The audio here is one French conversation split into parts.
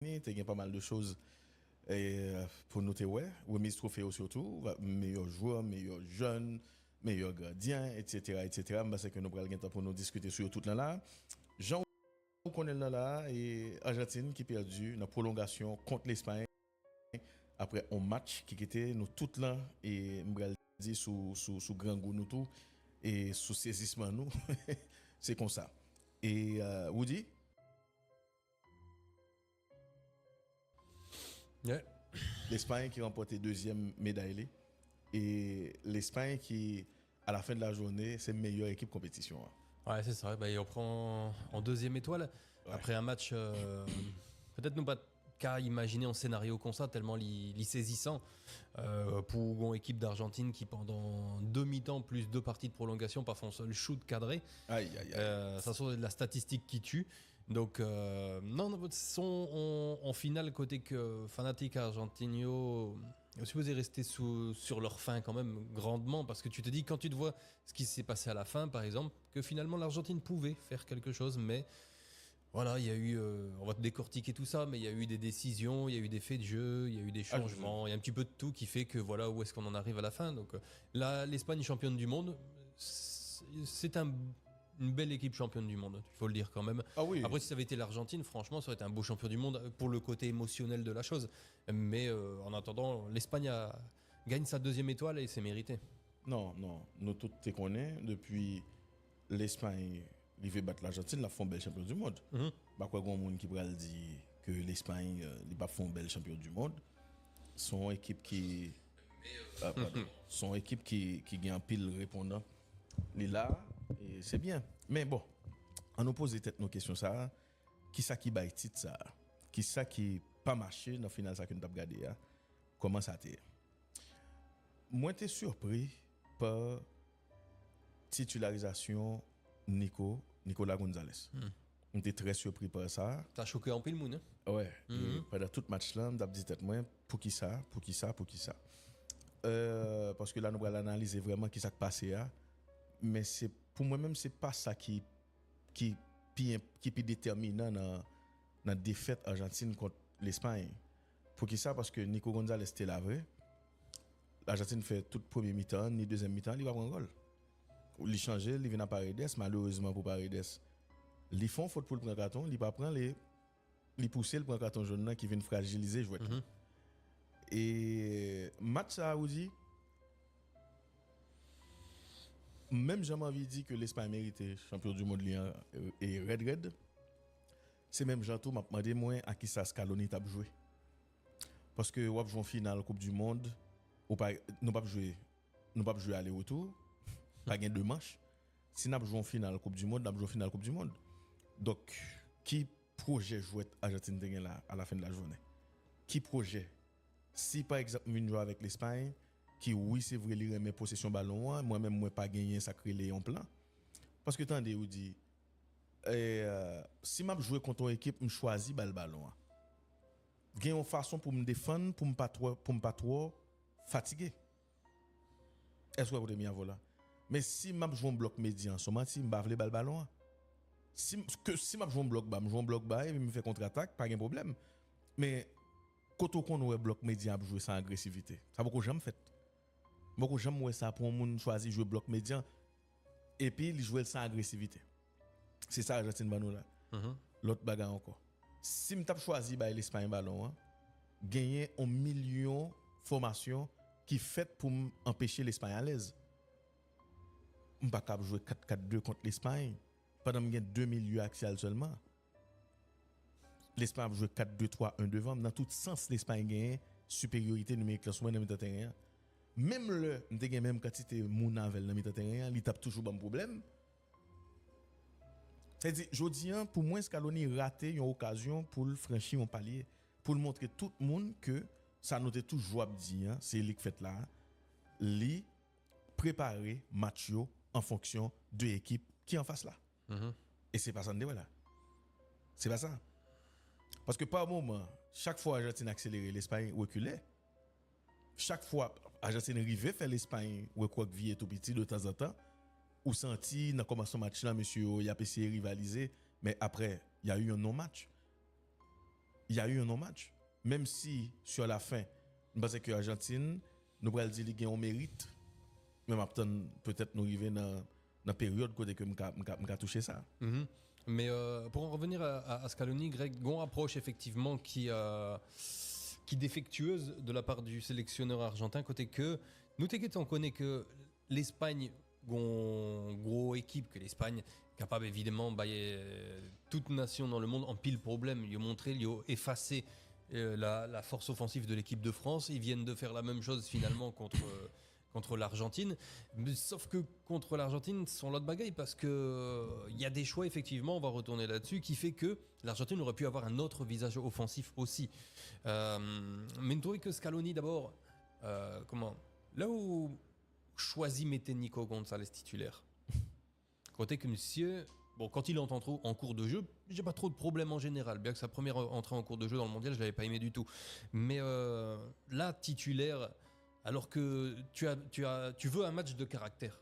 y a pas mal de choses pour noter, ouais. Remise trophée surtout, meilleur joueur, meilleur jeune, meilleur gardien, etc., etc. Mais c'est que nous prenons le temps pour nous discuter sur tout là. Jean, on connaît là, et Argentine qui a perdu dans la prolongation contre l'Espagne après un match qui était nous tout là et m'bral dit sous grand goût nous tout et sous saisissement nous. C'est comme ça. Et Woody. Ouais. L'Espagne qui remportait deuxième médaille et l'Espagne qui, à la fin de la journée, c'est meilleure équipe compétition. Ouais, c'est ça. Bah, et on prend en deuxième étoile après un match. Peut-être nous pas qu'à imaginer un scénario comme ça, tellement saisissant pour une équipe d'Argentine qui, pendant 2 mi-temps plus 2 parties de prolongation, pas fait un seul shoot cadré. Aïe, aïe, aïe. Ça sont de la statistique qui tue. Donc, non, sont en finale, côté que Fanatic Argentinio est supposé rester sur leur fin quand même grandement, parce que tu te dis, quand tu te vois ce qui s'est passé à la fin, par exemple, que finalement l'Argentine pouvait faire quelque chose, mais voilà, il y a eu, on va te décortiquer tout ça, mais il y a eu des décisions, il y a eu des faits de jeu, il y a eu des changements, il y a un petit peu de tout qui fait que voilà où est-ce qu'on en arrive à la fin. Donc là, l'Espagne championne du monde, c'est une belle équipe championne du monde, il faut le dire quand même. Ah oui. Après, si ça avait été l'Argentine, franchement, ça aurait été un beau champion du monde pour le côté émotionnel de la chose. Mais en attendant, l'Espagne gagne sa deuxième étoile et c'est mérité. Non, nous tous te connaissons depuis l'Espagne. Il veut battre l'Argentine, la font belle champion du monde. Bah quoi, grand monde qui pourrait dire que l'Espagne, ils pas font belle champion du monde. Son équipe qui, son équipe qui gagne pile répondant. Il est là et c'est bien. Mais bon, on nous pose peut-être nos questions ça. Qui ça qui baille titre ça? Qui ça qui pas marché dans le final ça que nous avons regardé? Comment ça t'est? Moi, t'es surpris par titularisation Nicolas Gonzalez. On était très surpris par ça. T'as choqué en pile monde, hein? Ouais. Et pendant tout match là, on a dit tête moi pour qui ça? Parce que là nous allons analyser vraiment qui ça qui passé là. Mais c'est pour moi-même c'est pas ça qui déterminant dans la défaite Argentine contre l'Espagne. Pour qui ça? Parce que Nico Gonzalez était là vrai. L'Argentine fait toute première mi-temps, ni deuxième mi-temps, il va prendre un goal. Il change, il vient à Paredes, malheureusement pour Paredes. Ils font faute pour le prendre carton, il pas prendre les pousser le prendre carton jaune qui vient fragiliser joueur. Et match ça a dit même j'ai envie de dire que l'Espagne méritait champion du monde et red. C'est même Janto m'a demandé moi à qui ça Scaloni t'a joué. Parce que on joue en finale Coupe du monde, ou pas nous pas jouer aller-retour, pas gain deux matchs. Si nous jouons en finale Coupe du monde, nous jouons finale Coupe du monde. Donc qui projet jouer Argentine là à la fin de la journée? Qui projet? Si par exemple une joue avec l'Espagne qui oui c'est vrai il remet possession ballon, moi-même moi pas gagner sacré Léon plan. Parce que attendez ou dit si m'a jouer contre une équipe, me choisis le ballon. Gagne une façon pour me défendre, pour me pas trop fatigué. Est-ce que vous avez bien voilà? Mais si m'a joué un bloc médian, so menti me bavler le ballon. Si m'a joué un bloc bas et me fait contre-attaque, pas de problème. Mais quand on a bloc médian jouer sans agressivité, ça beaucoup jamais fait. Beaucoup jamais ça pour un monde choisir jouer bloc médian et puis il jouer sans agressivité. C'est ça Argentine banou là. L'autre bagarre encore. Si me tape choisi l'Espagne ballon, gagner 1 million formation qui fait pour empêcher l'Espagne à l'aise. On pas capable jouer 4-4-2 contre l'Espagne pendant que 2 milieux axial seulement. L'Espagne a joué 4-2-3-1 devant, dans tout sens l'Espagne gagne supériorité numérique là souvent dans le terrain. Même le m'te même quantité Mounavel dans le terrain, il tape toujours bon problème. C'est-à-dire, jodi pour moi, Scaloni raté une occasion pour franchir un palier, pour montrer tout le monde que ça nous est toujours dit, c'est lui qui fait là, lui préparer match en fonction de l'équipe qui en face là. Et c'est pas ça voilà. C'est pas ça. Parce que par moment, chaque fois Argentine accéléré, l'Espagne reculait. Chaque fois Argentine arrivait faire l'Espagne recroqueviller tout petit de temps en temps. Ou senti dans commencement match là monsieur il a essayé de rivaliser mais après il y a eu un non match il y a eu un non-match. Même si, sur la fin, je pense que l'Argentine, nous allons dire qu'il y a un mérite, même après, peut-être nous arriver dans la période côté que nous touché ça. Mhm. Mais pour en revenir à Scaloni, Greg, Gon approche effectivement qui défectueuse de la part du sélectionneur argentin, côté que nous on connaît que l'Espagne, gros équipe, que l'Espagne capable évidemment toute nation dans le monde en pile problème, il a montré, il a effacé la force offensive de l'équipe de France. Ils viennent de faire la même chose finalement contre l'Argentine. Mais sauf que contre l'Argentine, c'est l'autre bagaille parce que il y a des choix, effectivement, on va retourner là-dessus, qui fait que l'Argentine aurait pu avoir un autre visage offensif aussi. Mais je trouvais que Scaloni, d'abord, là où choisit mettait Nico González titulaire. Côté que monsieur, bon, quand il entre en cours de jeu, j'ai pas trop de problème en général. Bien que sa première entrée en cours de jeu dans le mondial, je l'avais pas aimé du tout. Mais là, titulaire, alors que tu veux un match de caractère.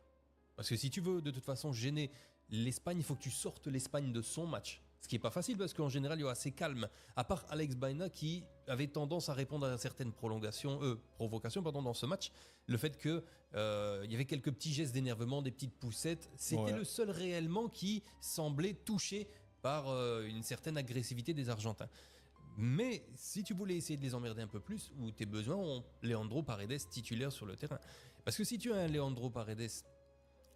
Parce que si tu veux de toute façon gêner l'Espagne, il faut que tu sortes l'Espagne de son match. Ce qui n'est pas facile parce qu'en général, il est assez calme. À part Alex Baena qui avait tendance à répondre à certaines provocations dans ce match. Le fait qu'il y avait quelques petits gestes d'énervement, des petites poussettes. C'était le seul réellement qui semblait touché par une certaine agressivité des Argentins. Mais si tu voulais essayer de les emmerder un peu plus, ou tes besoins ont Leandro Paredes titulaire sur le terrain. Parce que si tu as un Leandro Paredes,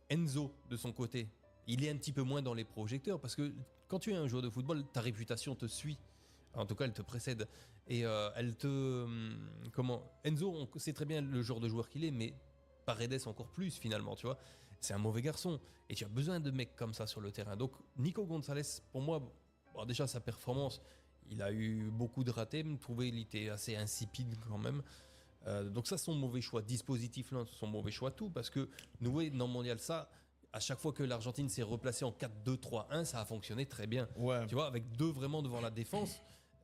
Enzo de son côté, il est un petit peu moins dans les projecteurs. Parce que quand tu es un joueur de football, ta réputation te suit. En tout cas, elle te précède. Et elle te... Enzo, on sait très bien le genre de joueur qu'il est, mais Paredes encore plus finalement, tu vois. C'est un mauvais garçon. Et tu as besoin de mecs comme ça sur le terrain. Donc Nico González, pour moi, déjà sa performance... Il a eu beaucoup de ratés, me trouvais il était assez insipide quand même. Donc ça, son mauvais choix dispositif, là, son mauvais choix tout, parce que nous, dans le mondial, ça, à chaque fois que l'Argentine s'est replacée en 4-2-3-1, ça a fonctionné très bien. Ouais. Tu vois, avec deux vraiment devant la défense,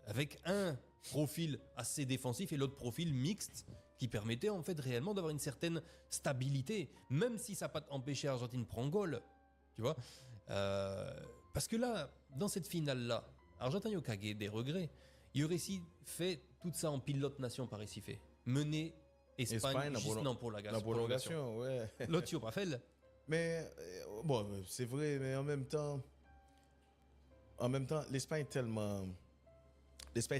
avec un profil assez défensif et l'autre profil mixte, qui permettait en fait réellement d'avoir une certaine stabilité, même si ça n'a pas empêché l'Argentine de prendre goal. Tu vois, parce que là, dans cette finale-là, Argentin yo kagé des regrets. Il aurait ici fait tout ça en pilote nation par ici fait. Mener Espagne juste pour la prolongation, ouais. L'autre yo pas fait. Mais bon, c'est vrai, mais en même temps, l'Espagne est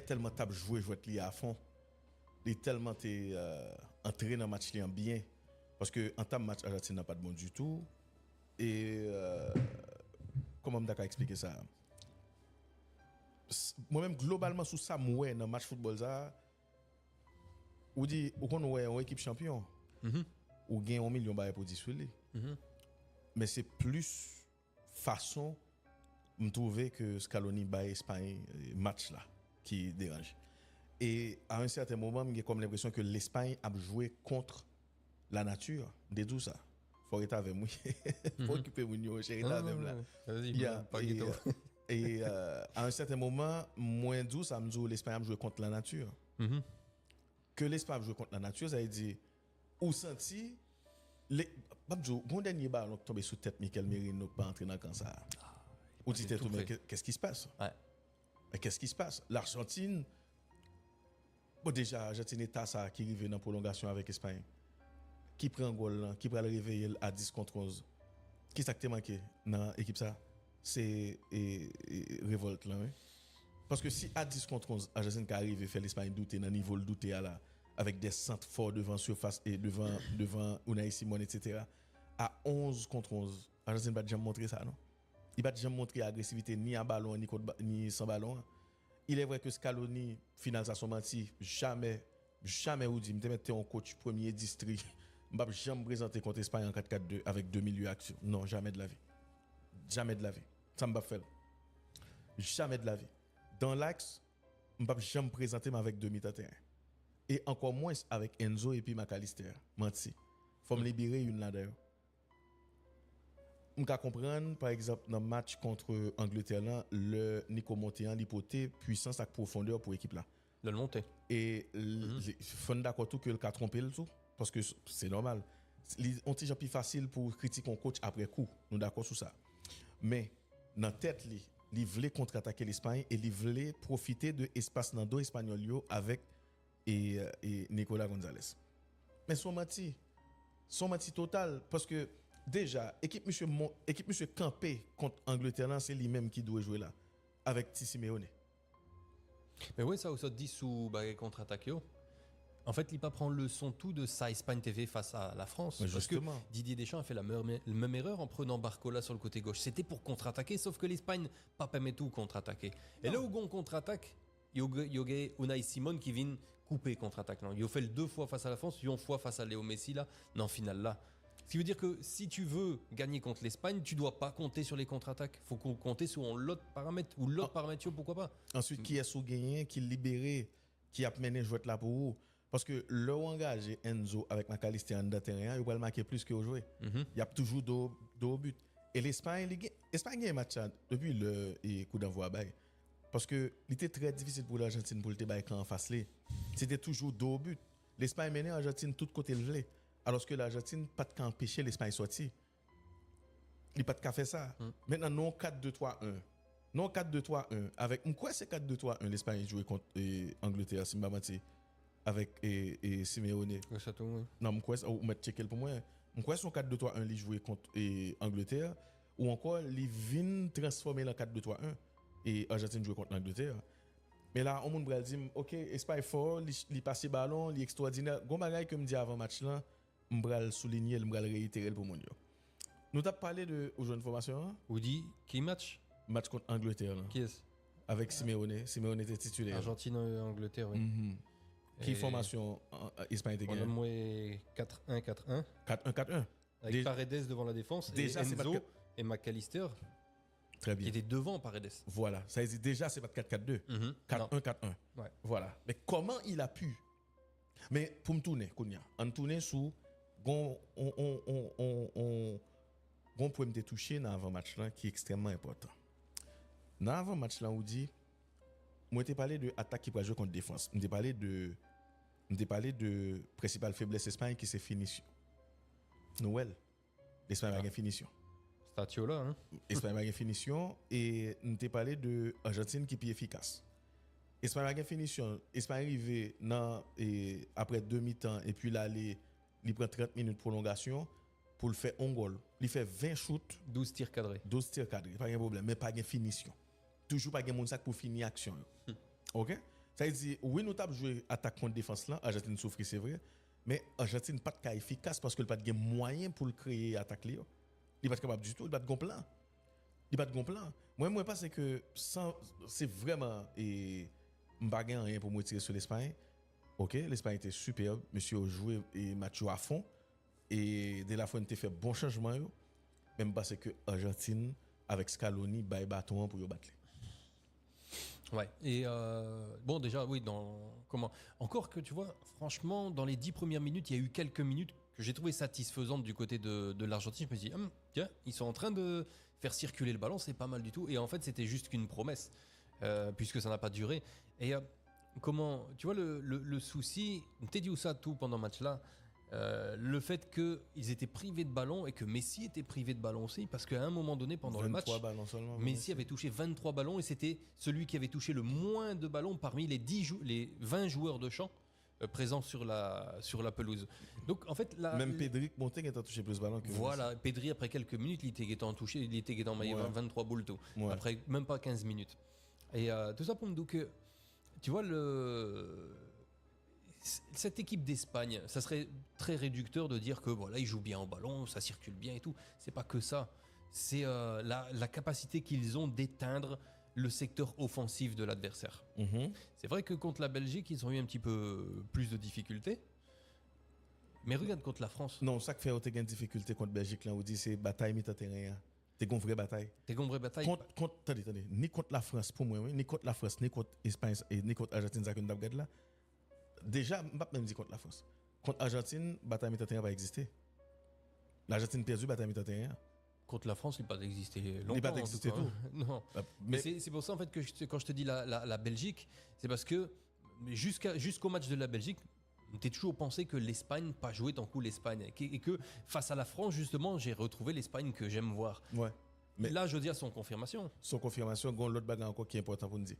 tellement tape jouer à fond. Il est tellement entré dans le match bien. Parce que en termes de match, l'Argentine n'a pas de bon du tout. Et comment je vais expliquer ça? Moi-même, globalement, sous ça, moi, dans le match football, ça, ou dit, ou qu'on ouais une équipe champion, ou gagne 1 million pour dissuader. Mais c'est plus façon, me trouver que Scaloni bat Espagne match là qui dérange. Et à un certain moment, j'ai comme l'impression que l'Espagne a joué contre la nature. Des tout ça. Faut être avec moi. Faut occuper mon chéri là même là. Et à un certain moment, moins doux, ça me dit l'Espagne a joué contre la nature. Que l'Espagne a joué contre la nature, ça veut dire, ou senti, bon dernier ballon tombé sous tête, Michael Merino pas entré dans le cancer. Ou dit tout, mais qu'est-ce qui se passe? Mais qu'est-ce qui se passe? L'Argentine, bon déjà, l'Argentine est ça qui arrive dans la prolongation avec l'Espagne. Qui prend un goal, qui prend le réveil à 10 contre 11. Qui s'est manqué dans l'équipe ça? C'est révolte là, oui. Parce que si à 10 contre 11, Argentine qui arrive et fait l'Espagne douter dans le niveau le douter là, avec des centres forts devant surface et devant Unai Simon, etc. À 11 contre 11, Argentine ne va jamais montrer ça, non? Il ne va jamais montrer agressivité ni à ballon ni sans ballon. Il est vrai que Scaloni, final, ça son menti, jamais ou dit, je mettais un coach premier district, je ne vais jamais présenter contre l'Espagne en 4-4-2 avec 2 milieux d'actions. Non, jamais de la vie. Jamais de la vie. Ça ne va pas faire. Jamais de la vie. Dans l'axe, je ne vais jamais présenter avec 2 milieux de terrain. Et encore moins avec Enzo et puis McAllister. Menti. Il faut me libérer une là-dedans. Je peux comprendre, par exemple, dans le match contre Angleterre, le Nico Montean, l'hypothèse, puissance et profondeur pour l'équipe là. De le monter. Et il faut d'accord tout que le cas trompé le tout. Parce que c'est normal. On est plus facile pour critiquer un coach après coup. Nous sommes d'accord sur ça. Mais dans la tête, il voulait contre-attaquer l'Espagne et il voulait profiter de l'espace dans dos espagnol yo avec et Nicolas Gonzalez. Mais son menti total parce que déjà équipe monsieur campé contre Angleterre là, c'est lui-même qui doit jouer là avec Simeone. Mais ouais, ça aussi dit sous contre-attaque. Yo. En fait, il pas prendre le son tout de sa Espagne TV face à la France. Mais parce que justement. Didier Deschamps a fait la même erreur en prenant Barcola sur le côté gauche. C'était pour contre-attaquer, sauf que l'Espagne pas permet tout contre-attaquer. Et là où on contre-attaque, il y a Unai Simon qui vient couper contre-attaque. Il a fait le 2 fois face à la France, une fois face à Léo Messi là, dans finale là. Ce qui veut dire que si tu veux gagner contre l'Espagne, tu dois pas compter sur les contre-attaques. Faut compter sur l'autre paramètre ou l'autre paramètre, pourquoi pas. Ensuite, qui est sous gagné, qui libéré, qui a mené jouer là pour vous. Parce que le engagé Enzo avec McAllister en terrain, il va le marquer plus que jouer. Il y a toujours deux buts. Et l'Espagne a un match depuis le coup d'envoi. Parce que il était très difficile pour l'Argentine pour le débat en face. C'était toujours deux buts. L'Espagne menait l'Argentine tout côté le alors que l'Argentine n'a pas de qu'à empêcher l'Espagne sortir. Il n'a pas de qu'à faire ça. Maintenant, non 4-2-3-1. Non 4-2-3-1. Avec, quoi c'est 4-2-3-1 l'Espagne jouait contre Angleterre, si je ne avec Simeone. Non, ou mettre checker pour moi. Moi, son 4-2-3-1, il jouait contre Angleterre. Ou encore, il vient transformer le 4-2-3-1 et Argentine jouait contre l'Angleterre. Mais là, on m'a dit, ok, Espagne fort, il passe le ballon, il est extraordinaire. Gon bagay que me dit avant match là, m'bral souligner, m'bral réitérer pour mon yo. Nous t'as parlé de aux jeunes formations. Ou dit qui match? Match contre Angleterre. Là. Qui est-ce? Avec Simeone. Simeone était titulaire. Argentine Angleterre, oui. Qui formation Espagne était gagnée? On a 4-1, 4-1. 4-1. Avec Paredes devant la défense déjà, et Enzo et McAllister. Très bien. Qui était devant Paredes. Voilà. Ça veut dire déjà, c'est pas 4-4-2. 4-1, 4-1. Ouais. Voilà. Mais comment il a pu? Mais pour me tourner, Kounia, on tourne sous. On peut me toucher dans l'avant-match là qui est extrêmement important. Dans l'avant-match là, on dit, moi, je t'ai parlé de attaque qui peut jouer contre défense. Je t'ai parlé de principale faiblesse Espagne qui c'est finition. Noël. L'Espagne a une finition. Statiola, hein? Espagne a une finition et nous t'ai parlé de Argentine qui est plus efficace. Espagne a une finition. Espagne arrivé après demi-temps et puis là, il prend 30 minutes de prolongation pour le faire un goal. Il fait 20 shoots. 12 tirs cadrés. 12 tirs cadrés, pas de problème, mais pas de finition. Toujours pas de monde pour finir l'action. OK? Ça veut dire, oui, nous avons joué attaque contre défense là, Argentine souffre, c'est vrai, mais Argentine pas de cas efficace parce qu'elle n'a pas de moyen pour le créer attaque. Il n'est pas capable du tout, il n'a pas de plan. Il n'a pas de plan. Moi, je pense que c'est vraiment. Je n'ai pas rien pour me tirer sur l'Espagne. OK, l'Espagne était superbe. Monsieur a joué et Mathieu à fond. Et dès la fin, il a fait bon changement. Même parce que l'Argentine, avec Scaloni, baille bâton pour y battre. Ouais. Et bon, déjà, oui, encore que tu vois, franchement, dans les 10 premières minutes, il y a eu quelques minutes que j'ai trouvé satisfaisantes du côté de l'Argentine. Je me suis dit, tiens, ils sont en train de faire circuler le ballon, c'est pas mal du tout. Et en fait, c'était juste qu'une promesse, puisque ça n'a pas duré. Et tu vois, le souci, t'es dit où ça tout pendant le match-là, le fait qu'ils étaient privés de ballon et que Messi était privé de ballon aussi, parce qu'à un moment donné, pendant le match, Messi avait touché 23 ballons et c'était celui qui avait touché le moins de ballons parmi les 20 joueurs de champ présents sur la pelouse. Donc en fait, même Pedri Montaigne a touché plus de ballons que voilà, Messi. Pedri après quelques minutes, il était en maillé 23 boules tout. Ouais. Après même pas 15 minutes. Et tout ça pour me dire que tu vois cette équipe d'Espagne, ça serait très réducteur de dire que voilà, ils jouent bien au ballon, ça circule bien et tout. C'est pas que ça. C'est la capacité qu'ils ont d'éteindre le secteur offensif de l'adversaire. C'est vrai que contre la Belgique, ils ont eu un petit peu plus de difficultés. Mais regarde contre la France. Non, ça qui fait autant de difficultés contre la Belgique, là, on dit c'est bataille mi-terrain. C'est une vraie bataille. Attendez, ni contre la France, pour moi, ni contre la France, ni contre l'Espagne, ni contre l'Argentine, ça que nous avons là. Déjà, je ne vais pas même dire contre la France. Contre l'Argentine, bataille mi-terrain va exister. L'Argentine perdue, bataille mi-terrain. Contre la France, il n'a pas existé longtemps. Il n'a pas existé tout. Non. Mais c'est pour ça en fait que quand je te dis la Belgique, c'est parce que jusqu'au match de la Belgique, tu as toujours pensé que l'Espagne pas joué tant coup l'Espagne et que face à la France justement, j'ai retrouvé l'Espagne que j'aime voir. Ouais. Mais- là, je dis à son confirmation. Sans confirmation, il y a l'autre bagarre encore qui est important pour nous dire.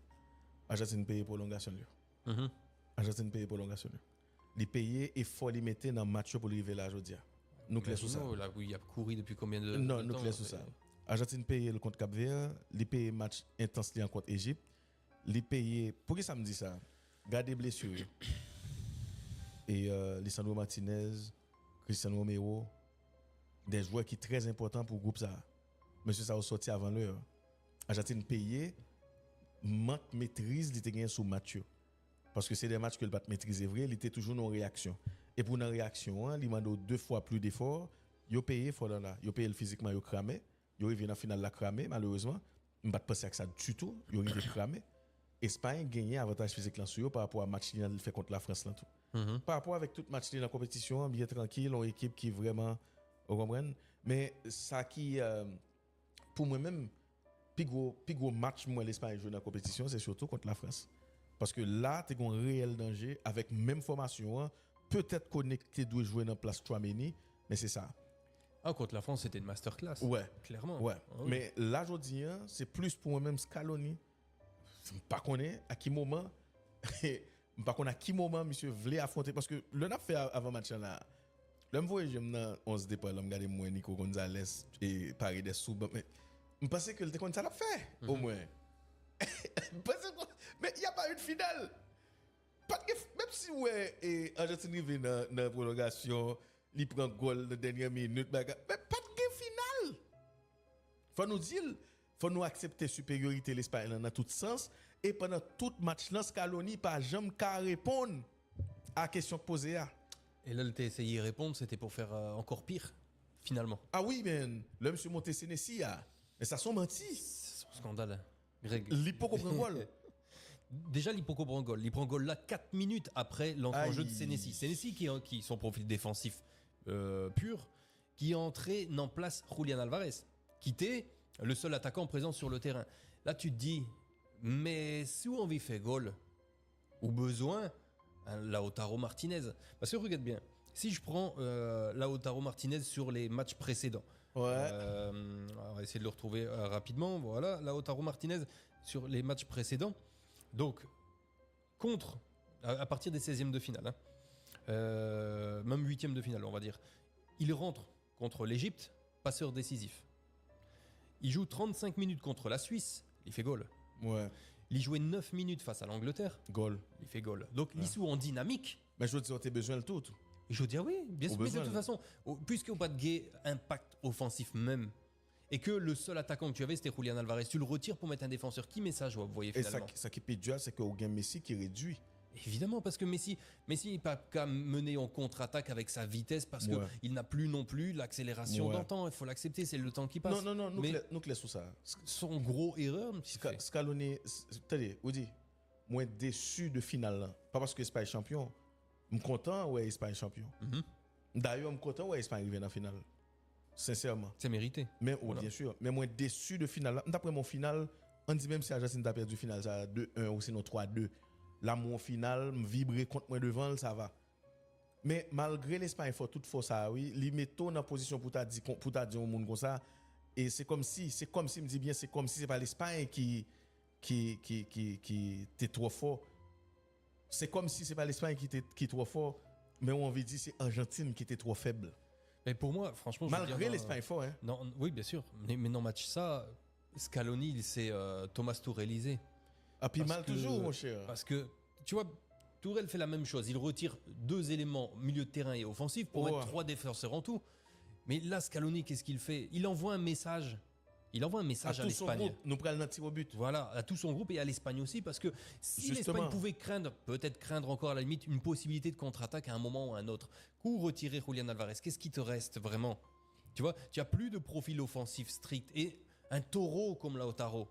Argentine paye prolongation. Mhm. Argentine paye prolongation. Les payer et faut les mettre dans le match pour arriver là aujourd'hui. Nous clair sur ça. Là, oui, il a couru depuis combien de Non, de nous temps, clair sur ça. Argentine paye le contre Cap-Vert, les paye match intense contre Égypte, les paye. Pourquoi ça me dit ça? Gardez blessures. Et Lisandro Martinez, Cristiano Romero, des joueurs qui sont très importants pour le groupe ça. Monsieur ça a sorti avant l'heure. Argentine paye manque maîtrise il était gagné sous match. Parce que c'est des matchs que le bat maîtriser vrai, il était toujours en réaction. Et pour une réaction, il demande 2 fois plus d'efforts. Yo payé faut là, yo payé physiquement yo cramé, yo arrivé en finale la cramé malheureusement. On pas penser à ça du tout, yo arrivé cramé. Espagne gagné avantage physique là sur par rapport à match qu'il fait contre la France là tout. Mhm. Par rapport avec tout match dans la compétition, bien tranquille, une équipe qui vraiment vous comprenez, mais ça qui pour moi-même plus gros match moi l'Espagne joue dans la compétition, c'est surtout contre la France. Parce que là, tu as un réel danger avec même formation, hein, peut-être connecté doit jouer dans place Chouameni, mais c'est ça. Ah, contre la France, c'était une masterclass. Ouais. Clairement. Ouais. Ah oui. Mais là, je dis, hein, c'est plus pour moi-même Scaloni. Je ne sais pas à qui moment, par contre, à qui moment, monsieur voulait affronter. Parce que le n'a fait avant match là. Là, je vois, j'aime dans 11 départ, là, je regarde moi, Nico Gonzalez et Paredes sous. Mais je pensais que le téléphone, ça l'a fait, au moins. Mais il n'y a pas eu de finale. Même si ouais, et Argentine arrive dans la prolongation, il prend goal dans la dernière minute, mais pas de finale. Faut nous dire, faut nous accepter supériorité l'Espagne dans tout sens. Et pendant tout match, Scaloni pas jamais qu'à répondre à la question posée. Et là, tu as essayé de répondre, c'était pour faire encore pire, finalement. Ah oui, mais le monsieur Montesenesi, mais ça sont menti. C'est un scandale, Greg. L'hypo comprend goal. Déjà, l'Hippoco prend goal. Il prend goal là 4 minutes après l'entrée en jeu de Aïe. Senesi. Senesi qui son profil défensif pur, qui est entré en place Julian Alvarez, qui était le seul attaquant présent sur le terrain. Là, tu te dis, mais si on vit fait goal, ou besoin, Lautaro Martinez. Parce que regarde bien, si je prends Lautaro Martinez sur les matchs précédents, Ouais. on va essayer de le retrouver rapidement. Voilà, Lautaro Martinez sur les matchs précédents. Donc, contre, à partir des 16e de finale, hein, même 8e de finale, on va dire, il rentre contre l'Égypte, passeur décisif. Il joue 35 minutes contre la Suisse, il fait goal. Ouais. Il jouait 9 minutes face à l'Angleterre, Goal. il fait goal. Donc, l'issue en dynamique. Mais je veux dire, tu as besoin de tout. Et je dis, ah oui, bien sûr, mais de besoin, toute là. façon, puisqu'il n'y a pas de gay impact offensif même, et que le seul attaquant que tu avais, c'était Julian Alvarez, tu le retires pour mettre un défenseur. Qui met ça, vous voyez, Et finalement? ça qui peut dire, c'est qu'au gain Messi qui réduit. Évidemment, parce que Messi n'est pas qu'à mener en contre-attaque avec sa vitesse, parce Ouais. qu'il n'a plus non plus l'accélération Ouais. d'antan. Il faut l'accepter, c'est le temps qui passe. Non, nous Mais clair sur ça. son gros erreur, Scaloni, attendez, vous dites, moi déçu de finale là. Pas parce que Espagne est champion. Je suis content, ouais, Espagne est champion. Mhm. D'ailleurs, je suis content, ouais, Espagne arrive dans la finale. Sincèrement. c'est mérité. Mais, Voilà. bien sûr. Mais moi déçu de finale là. D'après mon final, on dit même si Argentine a perdu finale, ça 2-1 ou sinon 3-2. Là, mon final, me vibrer contre moi devant, ça va. Mais malgré l'Espagne, il faut toutefois ça, oui. Li metto dans position pour ta dire au monde comme ça. Et c'est comme si, me dit bien, c'est comme si c'est pas l'Espagne qui était trop fort. C'est comme si c'est pas l'Espagne qui est trop fort, mais on veut dire c'est Argentine qui était trop faible. Mais pour moi, franchement, je veux Malgré dire, l'Espagne fort, hein. non, oui, bien sûr. Mais non, match ça, Scaloni, c'est Thomas Tuchel. Ah, puis Parce mal que- toujours, mon cher. Parce que, tu vois, Tourelle fait la même chose. Il retire 2 éléments, milieu de terrain et offensif, pour Ouais. mettre 3 défenseurs en tout. Mais là, Scaloni, qu'est-ce qu'il fait? Il envoie un message. Il envoie un À message à tout son l'Espagne. groupe, nous prenons notre tir au but. Voilà, à tout son groupe et à l'Espagne aussi, parce que si Justement. l'Espagne pouvait peut-être craindre encore à la limite une possibilité de contre-attaque à un moment ou à un autre, ou retirer Julian Alvarez, qu'est-ce qui te reste vraiment? Tu vois, tu as plus de profil offensif strict et un taureau comme Lautaro.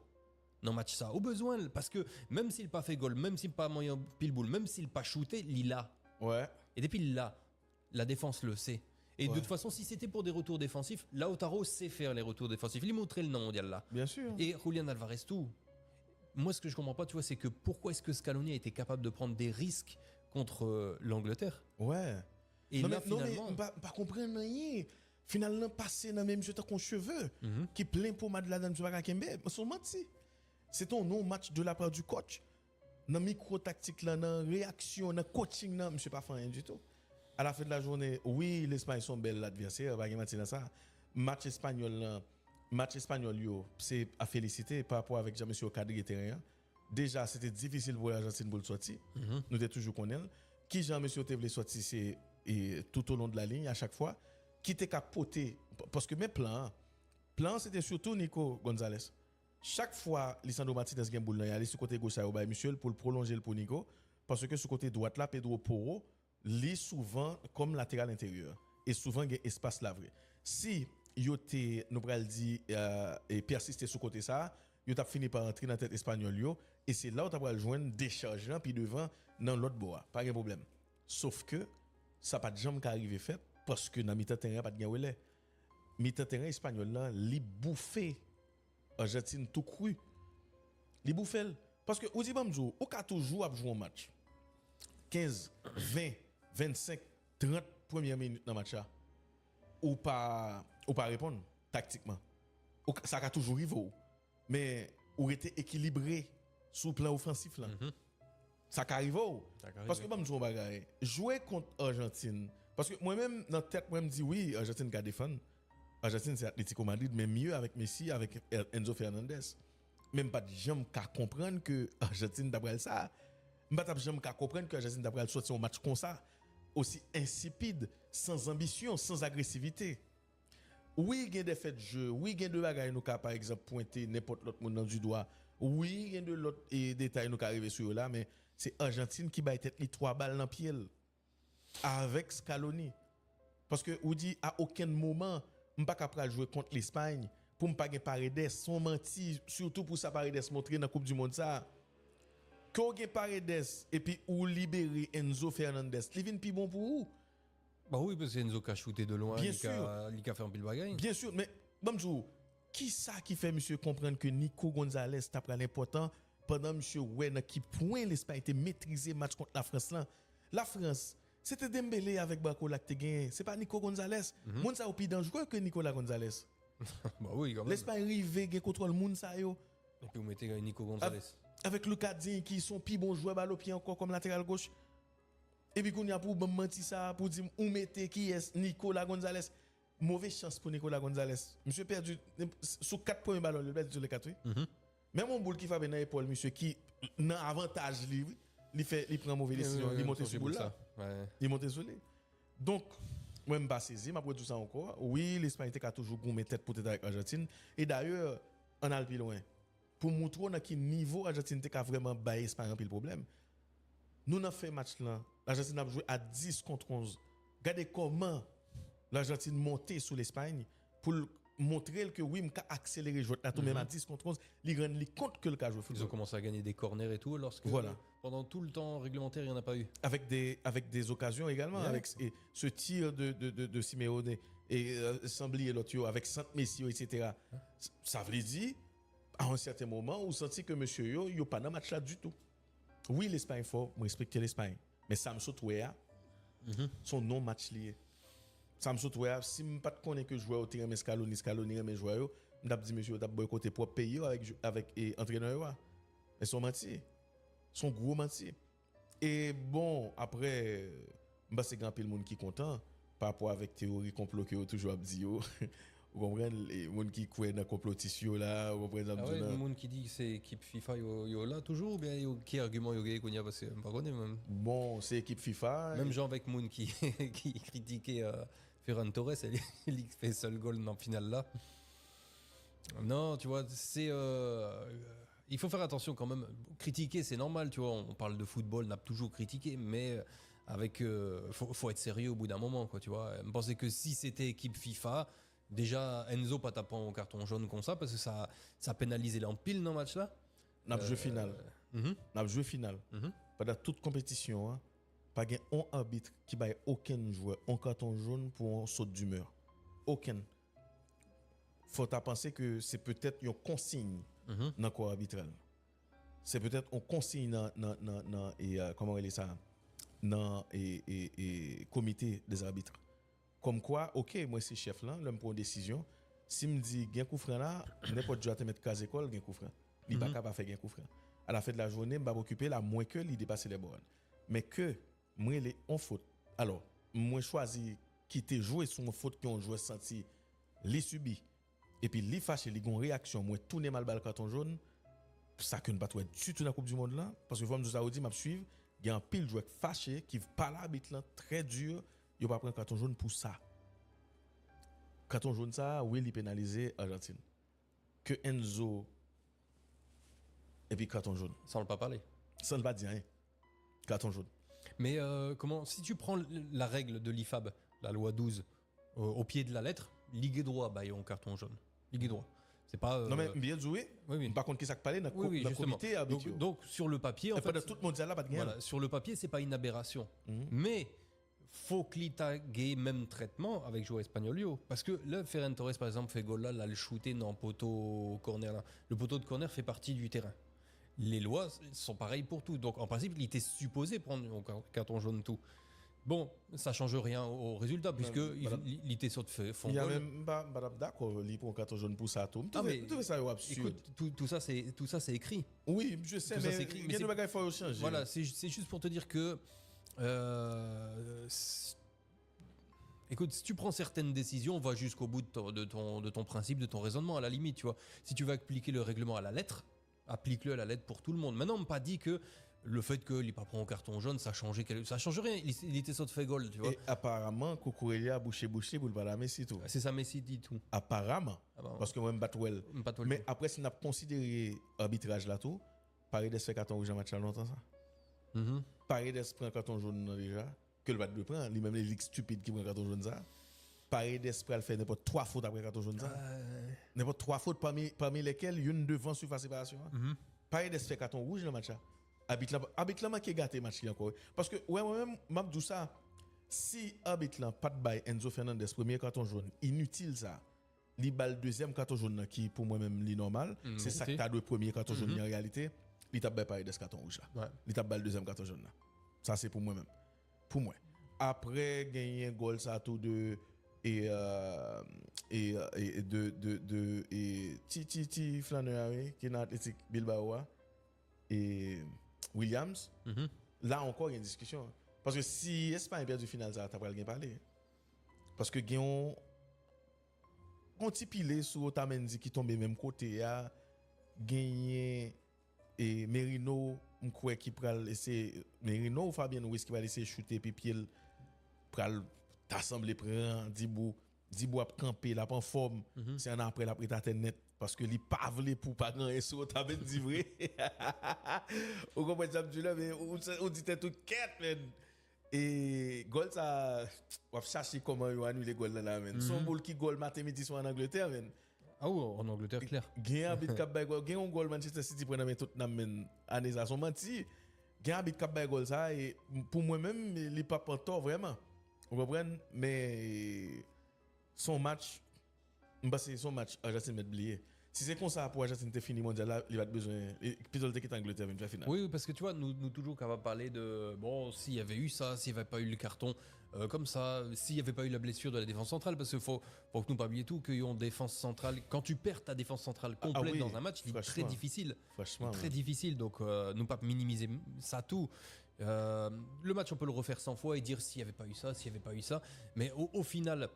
Non, match ça. Au besoin, parce que même s'il n'a pas fait goal, même s'il n'a pas moyen pile boule, même s'il n'a pas shooté, il l'a. Ouais. Et depuis il l'a, la défense le sait. Et Ouais. de toute façon, si c'était pour des retours défensifs, Lautaro sait faire les retours défensifs. Il montrait le nom mondial là. Bien sûr. Et Julian Alvarez, tout. Moi, ce que je comprends pas, tu vois, c'est que pourquoi est-ce que Scaloni a été capable de prendre des risques contre l'Angleterre? Ouais. Et non, là, mais, non, finalement. mais pas comprendre rien. Finalement, passé dans même jeu qu'on cheveux, qui plein pour Madela dans le Kembe, mais sont menti. C'est ton non-match de la part du coach. Dans micro-tactique, dans réaction, dans coaching, je ne suis pas fait rien du tout. À la fin de la journée, oui, l'Espagne sont belles l'adversaire, pas de ça. Match espagnol, c'est à féliciter par rapport avec Jean-Monsieur cadre terrain. Déjà, c'était difficile pour l'Argentine pour le sortir. Nous étions toujours connaissons. Qui Jean-Monsieur te voulait sortir, c'est tout au long de la ligne, à chaque fois. Qui était capoté, parce que mes plans, c'était surtout Nico Gonzalez. Chaque fois, Lisandro Martinez gagne boule, il allait sur côté gauche à Michel pour le prolonger pour Nico, parce que sur côté droite là, Pedro Porro, lit souvent comme latéral intérieur et souvent il y a espace là vrai. Si yote nous pral dit et persister sur côté ça, yo t'a fini par entrer dans tête espagnol yo et c'est là où tu vas joindre décharge puis devant dans l'autre bois, pas de problème. Sauf que ça pas de jambe qui arrivé fait parce que dans mi-temps terrain pas de gain mi-temps terrain espagnol là, li bouffé Argentine tout cru. Li bouffé parce que ou dit bamjou, ou ka toujours jouer un match. 15, 20, 25, 30 premières minutes dans le match ou pas répondre tactiquement. Ça a toujours arrivé. Mais ou été équilibré sur le plan offensif là. Ça arrive. Parce que je me jouer contre Argentine parce que moi-même dans tête moi me dit oui, Argentine va défendre. Argentine c'est Atlético Madrid mais mieux avec Messi avec Enzo Fernandez. Même pas de gens qui comprendre que Argentine d'après ça. M'pas jamais comprendre que Argentine d'après sortir un match comme ça aussi insipide, sans ambition, sans agressivité. Oui, il y a des faits de jeu, oui, il y a des bagages nous par exemple pointer n'importe l'autre monde dans du doigt. Oui, il y a de l'autre détails nous arriver sur là mais c'est Argentine qui va tête les 3 balles dans pied avec Scaloni. Parce que ou dit à aucun moment m'pas capable jouer contre l'Espagne pour m'pas gagner Paredes, son menti surtout pour ça Paredes montrer dans Coupe du monde ça. Quand vous Paredes et puis ou libérer Enzo Fernandez, il vient plus bon pour vous. Bah oui, parce que Enzo a shooté de loin, il a fait un pile bagaille. Bien sûr, mais bonjour, qui ça qui fait monsieur comprendre que Nico Gonzalez t'a pris l'important pendant monsieur Wen qui point l'Espagne était maîtrisé match contre la France là. La France, c'était Dembélé avec Barcola qui gagné, c'est pas Nico Gonzalez. Moun ça au plus dangereux que Nicolas Gonzalez. Bah oui, quand même. L'Espagne rivé gain contrôle moun ça yo. Et puis vous mettez Nico Gonzalez. Avec Lucas Digne qui sont plus bons joueurs balle au pied encore comme latéral gauche. Et puis qu'on y a pour mentir ça pour dire où mettez qui est Nicolas Gonzalez. Mauvaise chance pour Nicolas Gonzalez. Monsieur perdu sous 4 premiers ballons, il perd sur les 4. Même mon boule qui fait dans l'épaule monsieur qui n'a avantage il prend mauvaise décision, il monte sur boule là. Il monte sur lui. Donc moi me pas saisi, m'a pour tout ça encore. Oui, l'Espagne a toujours gommé tête pour tête avec l'Argentine et d'ailleurs on a le plus loin. Pour montrer à quel niveau l'Argentine a vraiment battu l'Espagne un problème. Nous avons fait match là, l'Argentine a joué à 10 contre 11. Regardez comment l'Argentine montait sur l'Espagne pour montrer que oui, m'a accéléré le jeu là tout même à 10 contre 11, il rend compte que le cas joue football. Ils ont commencé à gagner des corners et tout lorsque pendant tout le temps réglementaire, il n'y en a pas eu. Avec des occasions également avec ce tir de Simeone et Sambli et l'autre avec Saint Messi etc. Ça veut dire à un certain moment, on sentit que monsieur yo pas dans match là du tout. Oui, l'Espagne est fort, moi respecte l'Espagne, mais ça me saute son non match lié. Ça me saute si me pas connaît que joueur au terrain mais Scaloni mais joueur, m'd'a dit monsieur t'a boycotté pour payer avec entraîneur. Mais son menti. Son gros menti. Et bon, après c'est grand pile monde qui content par rapport avec théorie complot que toujours dit vous comprenez les gens qui croient dans la complotisation là, vous comprenez les gens qui disent que c'est équipe FIFA yo là toujours ou bien qui argument yo gagne qu'on y a passé pas connaît même. Bon, c'est équipe FIFA. Même gens avec moun qui critiquait Ferran Torres, il fait seul goal dans la finale là. Non, tu vois, c'est il faut faire attention quand même. Critiquer, c'est normal, tu vois, on parle de football, on a toujours critiqué mais avec faut être sérieux au bout d'un moment quoi, tu vois. Je pensais que si c'était équipe FIFA, déjà, Enzo pas tapant au carton jaune comme ça parce que ça pénalisait l'empile dans le match là. On a joué final. On a joué final. Pendant toute compétition, hein, pas un arbitre qui baille aucun joueur un carton jaune pour un saut d'humeur. Aucun. Faut penser que c'est peut-être une consigne dans le corps arbitral. C'est peut-être une consigne dans comment on dit ça dans comité des arbitres. Comme quoi, OK, moi c'est chef là, l'homme prend une décision. Si me dit gain coup franc là, n'importe qui va te mettre case école gain coup franc. Il pas capable faire gain coup franc. À la fin de la journée, me va m'occuper là moins que il dépasser les bornes. Mais que moi les on faute. Alors, moi choisi quitter jouer sur une faute qui ont joué senti les subi et puis les fâché les gon réaction moi tourner mal balle carton jaune ça que ne pas toi du tout dans la coupe du monde là parce que comme Saoudi m'a suivre il y a un pile joueur fâché qui pas l'arbitre là très dur il va prendre carton jaune pour ça carton jaune ça oui il pénalisé Argentine que Enzo et puis carton jaune Ça on ne pas parler. ça ne va dire rien carton jaune. Mais comment, si tu prends la règle de l'IFAB, la loi 12, au pied de la lettre, ligue droit, bah, ils ont carton jaune. Ligue droit. C'est pas. Non mais bien joué. Oui, oui. Par contre, qu'est-ce que ça parle dans Oui, le justement. comité arbitre. Donc, sur le papier, en pas fait. de tout le monde là pas de gain. Voilà, sur le papier, c'est pas une aberration. Mais faut qu'il ait même traitement avec joueur espagnol. Parce que là, Ferran Torres, par exemple, fait goal là, le shooté dans le poteau corner. Là. Le poteau de corner fait partie du terrain. Les lois sont pareilles pour tout. Donc, en principe, il était supposé prendre un carton jaune tout. Bon, ça change rien au résultat, puisque il était sur de fond. Il y a même pas d'accord, il prend carton jaune pour ça tout. Tout ça est absurde. Écoute, tout ça c'est écrit. Oui, je sais, mais il y a des bagages faut changer. Voilà, c'est juste pour te dire que écoute, si tu prends certaines décisions, va jusqu'au bout de ton principe, de ton raisonnement, à la limite, tu vois. Si tu veux appliquer le règlement à la lettre, applique-le à la lettre pour tout le monde. Maintenant, on m'a pas dit que le fait qu'il n'ait pas pris un carton jaune, ça change rien. Il était sur de fait goal, tu vois. Et apparemment, Cucurella a bouché pour le bala Messi tout. C'est ça, Messi dit tout. Apparemment. Parce que moi-même, Batwell. Mais après, si on a considéré l'arbitrage là tout, Paredes fait carton rouge en match à longtemps ça. Paredes prend carton jaune déjà. Que le bat de prendre, lui-même les ligues stupides qui prend carton jaune ça. Paredes peut le faire n'importe 3 fautes après carton jaune ça. N'importe 3 fautes parmi lesquelles une devant surface séparation. Paredes fait carton rouge dans le match là. Arbitre là qui gâté match encore parce que moi-même m'a dit ça si arbitre là pas de bail Enzo Fernandez premier carton jaune inutile ça li balle deuxième carton jaune qui pour moi-même li normal c'est ça que t'as le premier carton jaune en réalité il t'a bail Paredes carton rouge là il t'a balle deuxième carton jaune là ça c'est pour moi-même pour moi après gagner un goal ça tout de et Titi Flannery qui est dans l'Athletic Bilbao et Williams, là encore il y a une discussion. Parce que si Espagne perd du final, ça t'as pas le gain parler. Parce que Guillaume, on petit pilé sur Otamendi qui tombe même côté, a gagné et Merino, m'croit qui pral laisser Merino ou Fabien Ruiz qui va laisser shooter puis pied pral t'assembler prend Dibou a campé là en forme, c'est un après la prêt net parce que li pas voulu pour pas grand sur Otamendi vrai. On comprend ça là mais on dit tout quête man. Et goal ça on va chercher comment il annuler goal là man. Son goal qui goal matin midi soir en Angleterre man. Ah oui, en Angleterre clair. Gain habit cap bay goal, gain un goal Manchester City prend dans Tottenham man. Année ça son menti. Gain habit cap bay goal ça et pour moi même il pas en tort vraiment. Vous comprenez mais son match c'est son match Argentine met oublié. Si c'est comme ça pour Argentine te fini mondial là, il va besoin plutôt de quitter Angleterre une finale. Oui, parce que tu vois nous toujours capable parler de bon, s'il y avait eu ça, s'il n'y avait pas eu le carton comme ça, s'il n'y avait pas eu la blessure de la défense centrale parce qu'il faut que nous pas oublier tout qu'ils ont défense centrale quand tu perds ta défense centrale complète dans un match, c'est très difficile. Très difficile donc nous pas minimiser ça tout. Le match on peut le refaire 100 fois et dire s'il n'y avait pas eu ça, mais au final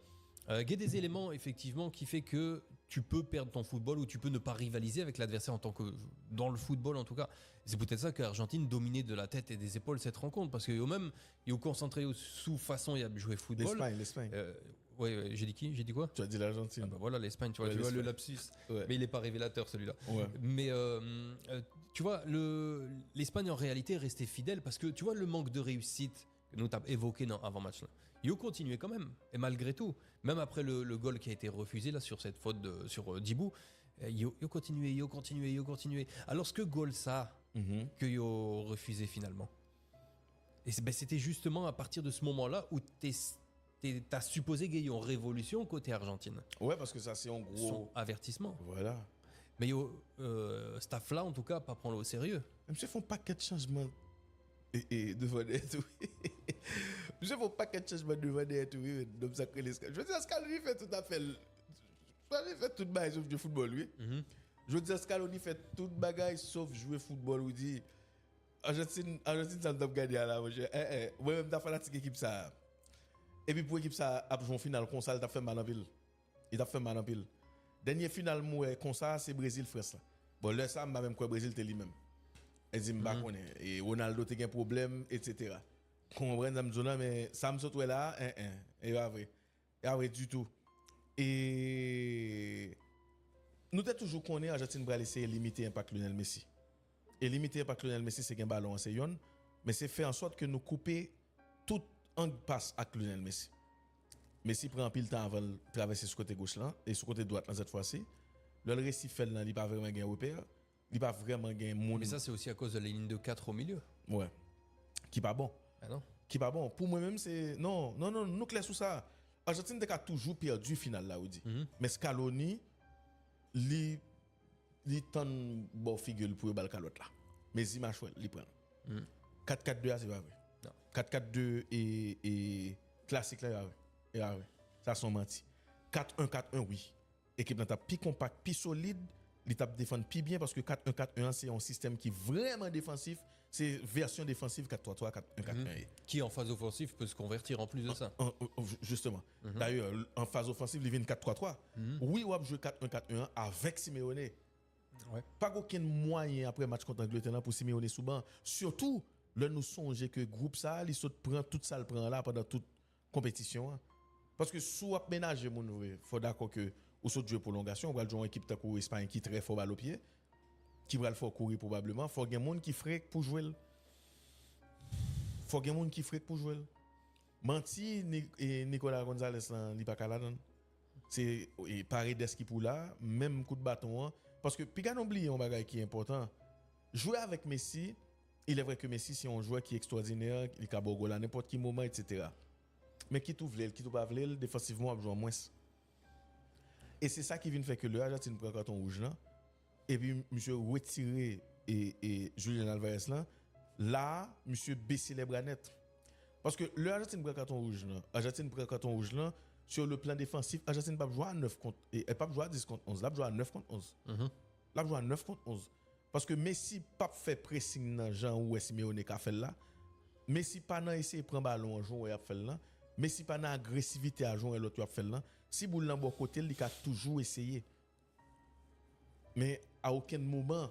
il y a des éléments effectivement qui fait que tu peux perdre ton football ou tu peux ne pas rivaliser avec l'adversaire en tant que dans le football en tout cas. C'est peut-être ça que l'Argentine dominait de la tête et des épaules cette rencontre parce qu'il même il est concentré sous façon il a joué football. L'Espagne. Ouais, j'ai dit quoi? Tu as dit l'Argentine. Ah bah voilà l'Espagne, tu vois le lapsus. Ouais. Mais il n'est pas révélateur celui-là. Ouais. Mais tu vois l'Espagne en réalité est restée fidèle parce que tu vois le manque de réussite que nous t'as évoqué dans avant match là. Ils ont continué quand même et malgré tout, même après le goal qui a été refusé là sur cette faute sur Dibou, ils ont continué. Alors ce que goal ça qu'ils ont refusé finalement. Et c'était justement à partir de ce moment-là où t'as supposé qu'il y a une révolution côté Argentine. Ouais, parce que ça c'est en gros son avertissement. Voilà. Mais staff là en tout cas pas prendre au sérieux. Même si font pas de changements et de vedette. Monsieur, faut pas qu'il y ait changement devant derrière tout, oui, donc ça crée les Scaloni. Je veux dire, Scaloni fait tout à fait. Scaloni fait tout bagaille sauf jouer football, oui. Je veux dire, Scaloni fait tout bagaille sauf jouer football, oui. Dit, Argentine, ça me doit gagner à la prochaine. Moi-même, t'as fanatique équipe ça. Et puis pour équipe ça, a joué en finale, comme ça, il t'a fait mal en pile. Il t'a fait mal en pile. Dernier final, moi, comme ça, c'est Brésil-France. Bon, là, ça, m'a même quoi, Brésil, t'es lui-même. Et dit, m'ba connaît. Et Ronaldo, t'es un problème, etc. Comprends, ça me dit, mais ça me saute là, et pas vrai. Et pas vrai du tout. Et nous t'es toujours connaît, Argentine va essayer de limiter l'impact Lionel Messi. Et limiter l'impact Lionel Messi, c'est qu'un ballon en seyon, mais c'est faire en sorte que nous couper tout en passe avec Lionel Messi. Messi prend un pile temps avant de traverser ce côté gauche là, et ce côté droite là, cette fois-ci. Le récit fait là, il n'a pas vraiment gagné repère. Il n'a pas vraiment gagné monde. Mais ça, c'est aussi à cause de la ligne de 4 au milieu. Ouais. Qui pas bon. Ah non. Qui pas bon. Pour moi-même, c'est. Non, nous clair sur ça. Argentine a toujours perdu final là, on dit. Mais Scaloni, il tend bon figure pour le calotte là. Mais il m'a choisi, il prend. 4-4-2, c'est pas vrai. Non. 4-4-2 et classique là, c'est pas vrai. Ça, sont menti. 4-1-4-1, oui. Équipe dans plus compact, plus solide. Il tape défendre plus bien parce que 4-1-4-1, c'est un système qui est vraiment défensif. C'est version défensive 4-3-3, 4-1-4-1. Qui en phase offensive peut se convertir en plus de ça. Justement. D'ailleurs, en phase offensive, il vient 4-3-3. Oui, on va jouer 4-1-4-1 avec Simeone. Ouais. Pas aucun moyen après match contre l'Angleterre pour Simeone sous banc. Surtout, là, nous songeons que le groupe ça, il saute prend tout ça, le prend là pendant toute compétition. Parce que sous à ménager, il faut d'accord que ou saute jouer prolongation, on va jouer une équipe de Espagne qui est très fort balle au pied, qui va le faire courir probablement. Il faut qu'il y ait un monde qui ferait pour jouer. Faut qu'il y ait un monde qui ferait pour jouer. Menti et Nicolas Gonzalez il pas là. C'est Paredes qui pour là, même coup de bâton. Parce que puis on oublie un bagage qui est important. Jouer avec Messi, il est vrai que Messi c'est un joueur qui est extraordinaire, il peut goal à n'importe quel moment, etc. Mais qui tout vle, qui tout pas vle, défensivement il joue moins. Et c'est ça qui vient faire que le Argentine prend carton rouge là. Et puis monsieur retiré et Julian Alvarez là monsieur baisser les bras net. Parce que le Argentine prend carton rouge là, Argentine prend carton rouge là sur le plan défensif, Argentine pas jouer à 9 contre et pas jouer à 10 contre 11, là jouer à 9 contre 11. Là jouer à 9 contre 11 parce que Messi pas fait pressing dans Jean ou Simeone qu'a fait là. Messi pas nan essayer prendre ballon en jouer a fait là. Messi pas nan agressivité à jouer l'autre a fait là. Si boule nan bon côté, il a toujours essayé. Mais à aucun moment,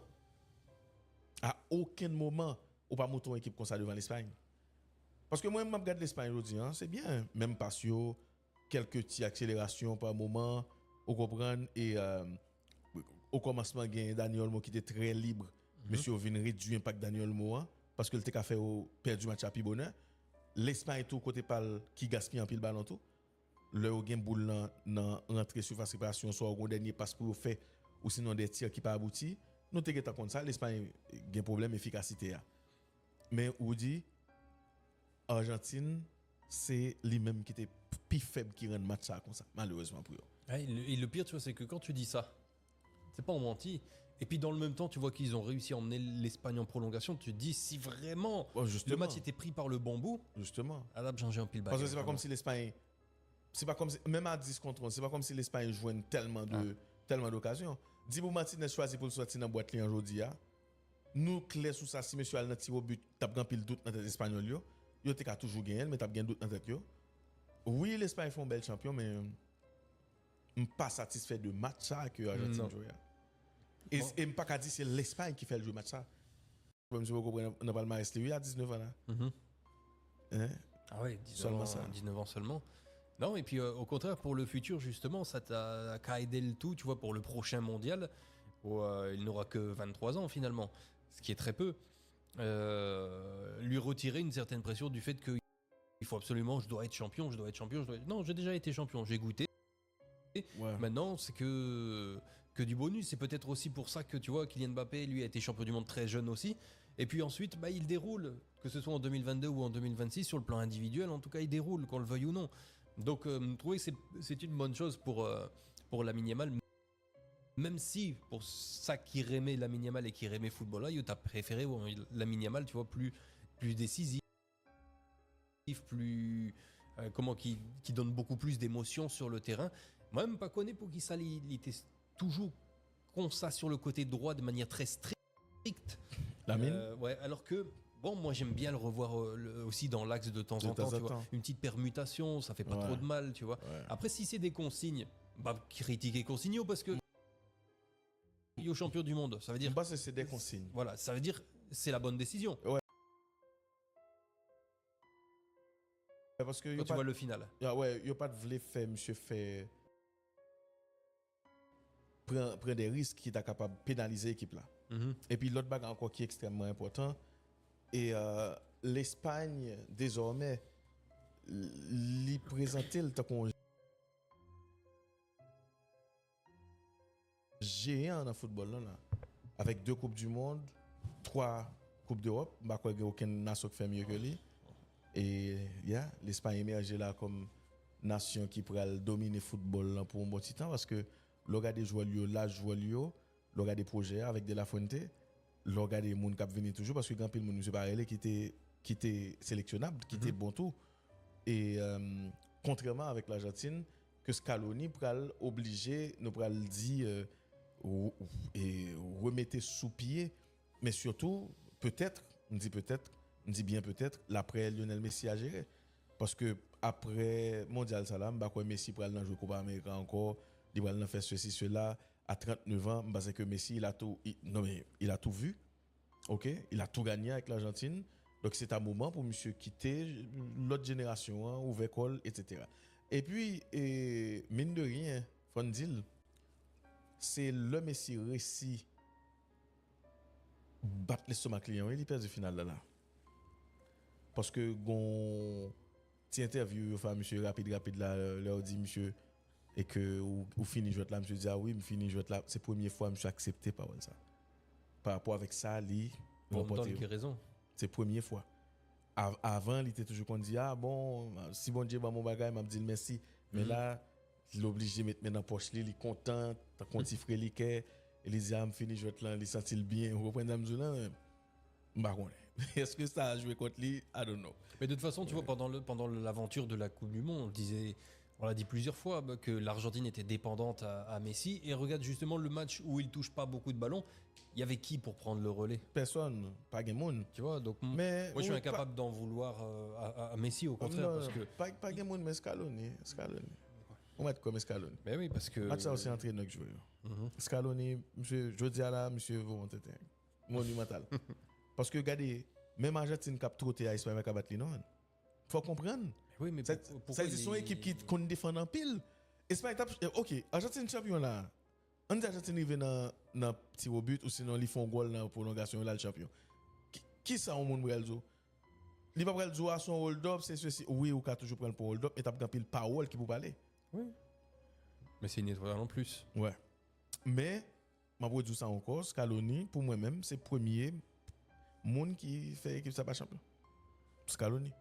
on pas monter une équipe comme ça devant l'Espagne. Parce que moi, je regarde l'Espagne aujourd'hui, c'est bien. Même patio, quelques petites accélérations par moment, on comprend. Et au commencement, il y a Daniel Olmo qui était très libre. Monsieur vient réduire l'impact Daniel Olmo parce que le a fait perdre du match à Pibonnet. L'Espagne tout côté pal qui gaspille en pile ballon tout. Le game boule dans rentrer sur face réparation soit au dernier passe pour faire ou sinon des tirs qui pas abouti. Nous te geta comme ça l'Espagne a un problème efficacité a. Mais ou dit Argentine c'est lui-même qui était plus faible qui rend match ça comme ça malheureusement pour eux. Et le pire tu vois c'est que quand tu dis ça, c'est pas en menti. Et puis dans le même temps, tu vois qu'ils ont réussi à emmener l'Espagne en prolongation. Tu te dis si vraiment le match était pris par le bon bout. Justement. À la j'ai un pile balle. Parce que c'est pas comme si l'Espagne, c'est pas comme si, même à 10 contre 11, c'est pas comme si l'Espagne jouait tellement d'occasions. Dibu Martinez choisi pour sortir dans boîte aujourd'hui. Nous clair sur ça si monsieur Al tire au but, t'as grand pile doute dans tête espagnol yo t'es toujours gagné mais t'as bien doute dans tête yo. Oui, l'Espagne font bel champion mais pas satisfait de match ça que Argentine joue. Et je ne pas qu'à dire c'est l'Espagne qui fait le jeu match ça. Comme je vous comprends, on a pas le palmarès lui à 19 ans là. Hein? Ah ouais, 19 ans seulement. Non, et puis au contraire, pour le futur, justement, ça t'a aidé le tout, tu vois, pour le prochain mondial, où il n'aura que 23 ans finalement, ce qui est très peu. Lui retirer une certaine pression du fait qu'il faut absolument, je dois être champion. Non, j'ai déjà été champion, j'ai goûté. Ouais. Maintenant, c'est que du bonus. C'est peut-être aussi pour ça que tu vois, Kylian Mbappé, lui, a été champion du monde très jeune aussi. Et puis ensuite, il déroule, que ce soit en 2022 ou en 2026, sur le plan individuel, en tout cas, il déroule, qu'on le veuille ou non. Donc, je trouvais que c'est une bonne chose pour Lamine Yamal. Même si, pour ça qui aimait Lamine Yamal et qui aimait football, là, tu as préféré Lamine Yamal, tu vois, plus décisif. plus qui donne beaucoup plus d'émotions sur le terrain. Moi-même, pas connu pour qui ça, il était toujours comme ça sur le côté droit de manière très stricte. Lamine Ouais, alors que bon, moi j'aime bien le revoir aussi dans l'axe de temps en temps, tu vois. Une petite permutation, ça fait pas trop de mal, tu vois. Ouais. Après, si c'est des consignes, bah critiquez Consignio parce que il est au champion du monde. Ça veut dire. Bah, c'est des consignes. Voilà, ça veut dire c'est la bonne décision. Ouais. Parce que Quand tu vois le final. Il n'y a pas de vrai fait, monsieur fait. Prend des risques qui est capable de pénaliser l'équipe là. Et puis l'autre bagarre encore qui est extrêmement important. Et l'Espagne, désormais, lui présenter le temps qu'on géant dans le football là, avec 2 Coupes du Monde, 3 Coupes d'Europe, il n'y a aucune nation qui fait mieux que lui. Et l'Espagne émerge là comme nation qui pourrait dominer le football là pour un bon petit temps parce que l'orga des joueurs, l'âge joueurs, l'orga des projets avec De La Fuente, l'orga des gens qui viennent toujours parce que grand pile monde parallèle qui était sélectionnable, qui était bon tout. Et contrairement avec l'Argentine, que Scaloni pourrait obliger, nous pourrait dire et remettre sous pied, mais surtout peut-être, on dit bien peut-être, l'après Lionel Messi a géré. Parce que après Mondial Salam, Messi pourrait aller jouer Coupe Américaine encore, il va faire ceci, cela. À 39 ans, parce que Messi, il a tout vu. OK? Il a tout gagné avec l'Argentine. Donc c'est un moment pour monsieur quitter l'autre génération, ouvrir école, etc. Et puis, mine de rien, Fondil, c'est le Messi réussi battre l'estomac client, il perd le final là. Parce que gon ti interview enfin monsieur rapide là leur dit monsieur et que ou fini jouer là monsieur dit ah oui me fini jouer là c'est première fois monsieur accepté par ça par rapport avec ça lui remporter raison c'est première fois avant il était toujours qu'on dit ah bon si bon Dieu va mon bagage m'a dit merci mais là il obligé mettre dans poche il est content t'as conti frère li que il dit ah me fini jouer là il senti bien reprendre là bah est-ce que ça a joué contre lui? I don't know. Mais de toute façon, tu vois, pendant l'aventure de la Coupe du Monde, on l'a dit plusieurs fois, que l'Argentine était dépendante à Messi. Et regarde justement le match où il touche pas beaucoup de ballons. Il y avait qui pour prendre le relais? Personne, pas Game. Tu vois, donc mais moi je suis incapable d'en vouloir à Messi, au contraire. Non, parce que pas Game, mais Scaloni. On va être comme Scaloni. Mais oui, parce que. Match ça aussi entraîneur que je veux. Scaloni, monsieur, je dis à la monsieur, vous monumental. Parce que regardez, même Argentine qui a trotté à Espagne qui a battu non. Faut comprendre. Oui, mais c'est une équipe qui qu'on défend en pile. Espagne OK, Argentine champion là. On dit Argentine arrive dans petit au but ou sinon ils font goal dans prolongation là le champion. Qui ça au monde Real zo? Il va pas jouer à son hold up, c'est ceci. Oui, ou toujours prendre pour hold up et t'as grand pile parole qui pour parler. Oui. Mais c'est une étoile en plus. Ouais. Mais m'a dire ça encore, Scaloni pour moi-même, c'est premier monde qui fait équipe ça pas champion. Scaloni.